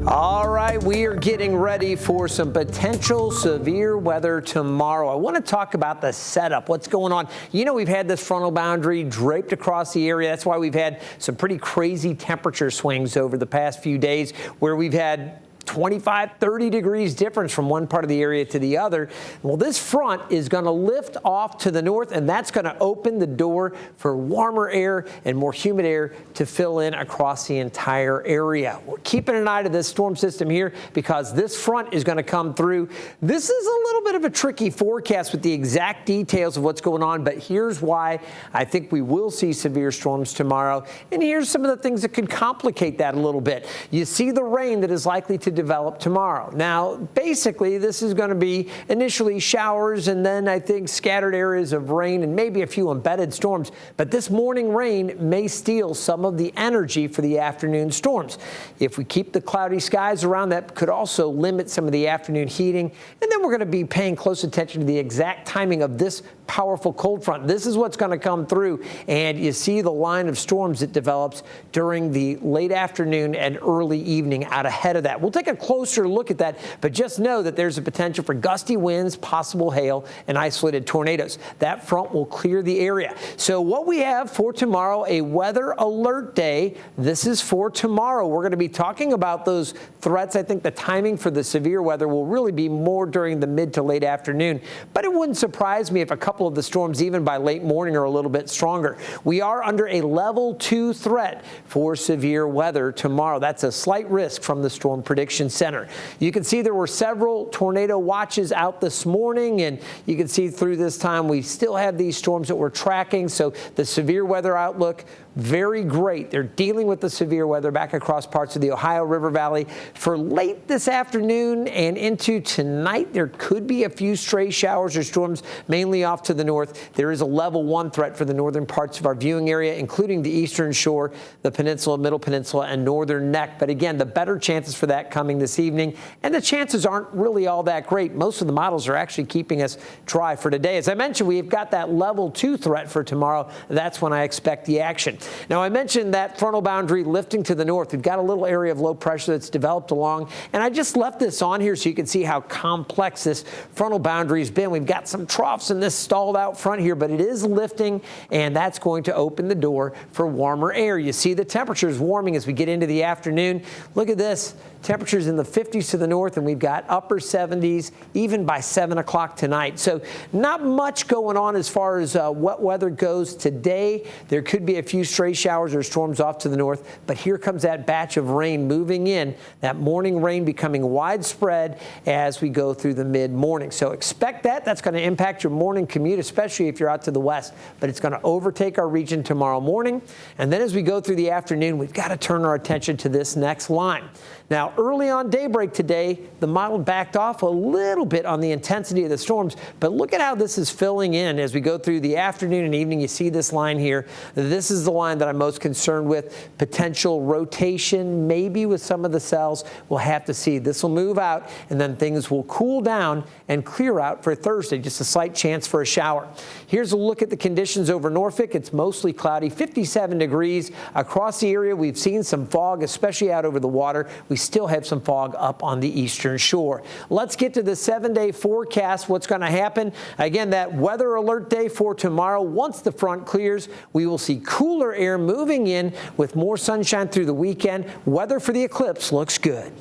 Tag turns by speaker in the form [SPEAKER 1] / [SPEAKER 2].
[SPEAKER 1] All right, we are getting ready for some potential severe weather tomorrow. I want to talk about the setup, what's going on. You know, we've had this frontal boundary draped across the area. That's why we've had some pretty crazy temperature swings over the past few days where we've had 25, 30 degrees difference from one part of the area to the other. Well, this front is going to lift off to the north, and that's going to open the door for warmer air and more humid air to fill in across the entire area. We're keeping an eye to this storm system here because this front is going to come through. This is a little bit of a tricky forecast with the exact details of what's going on, but here's why I think we will see severe storms tomorrow. And here's some of the things that could complicate that a little bit. You see the rain that is likely to develop tomorrow. Now, basically, this is going to be initially showers and then I think scattered areas of rain and maybe a few embedded storms. But this morning rain may steal some of the energy for the afternoon storms. If we keep the cloudy skies around, that could also limit some of the afternoon heating. And then we're going to be paying close attention to the exact timing of this powerful cold front. This is what's going to come through. And you see the line of storms that develops during the late afternoon and early evening out ahead of that. We'll take a closer look at that, but just know that there's a potential for gusty winds, possible hail, and isolated tornadoes. That front will clear the area. So what we have for tomorrow, a weather alert day. This is for tomorrow. We're going to be talking about those threats. I think the timing for the severe weather will really be more during the mid to late afternoon, but it wouldn't surprise me if a couple of the storms, even by late morning, are a little bit stronger. We are under a level 2 threat for severe weather tomorrow. That's a slight risk from the Storm Prediction Center. You can see there were several tornado watches out this morning, and you can see through this time we still have these storms that we're tracking. So the severe weather outlook, very great. They're dealing with the severe weather back across parts of the Ohio River Valley. For late this afternoon and into tonight, there could be a few stray showers or storms, mainly off to the north. There is a level 1 threat for the northern parts of our viewing area, including the eastern shore, the peninsula, middle peninsula, and northern neck. But again, the better chances for that coming this evening, and the chances aren't really all that great. Most of the models are actually keeping us dry for today. As I mentioned, we've got that level 2 threat for tomorrow. That's when I expect the action. Now, I mentioned that frontal boundary lifting to the north. We've got a little area of low pressure that's developed along, and I just left this on here so you can see how complex this frontal boundary has been. We've got some troughs in this stalled out front here, but it is lifting, and that's going to open the door for warmer air. You see the temperatures warming as we get into the afternoon. Look at this. Temperatures in the 50s to the north, and we've got upper 70s even by 7 o'clock tonight. So not much going on as far as wet weather goes today. There could be a few stray showers or storms off to the north, but here comes that batch of rain moving in, that morning rain becoming widespread as we go through the mid-morning. So expect that. That's going to impact your morning commute, especially if you're out to the west, but it's going to overtake our region tomorrow morning. And then as we go through the afternoon, we've got to turn our attention to this next line. Now, early on daybreak today, the model backed off a little bit on the intensity of the storms, but look at how this is filling in as we go through the afternoon and evening. You see this line here. This is the line that I'm most concerned with. Potential rotation, maybe with some of the cells. We'll have to see. This will move out, and then things will cool down and clear out for Thursday. Just a slight chance for a shower. Here's a look at the conditions over Norfolk. It's mostly cloudy, 57 degrees. Across the area, we've seen some fog, especially out over the water. We still have some fog up on the eastern shore. Let's get to the 7-day forecast. What's going to happen? Again, that weather alert day for tomorrow. Once the front clears, we will see cooler air moving in with more sunshine through the weekend. Weather for the eclipse looks good.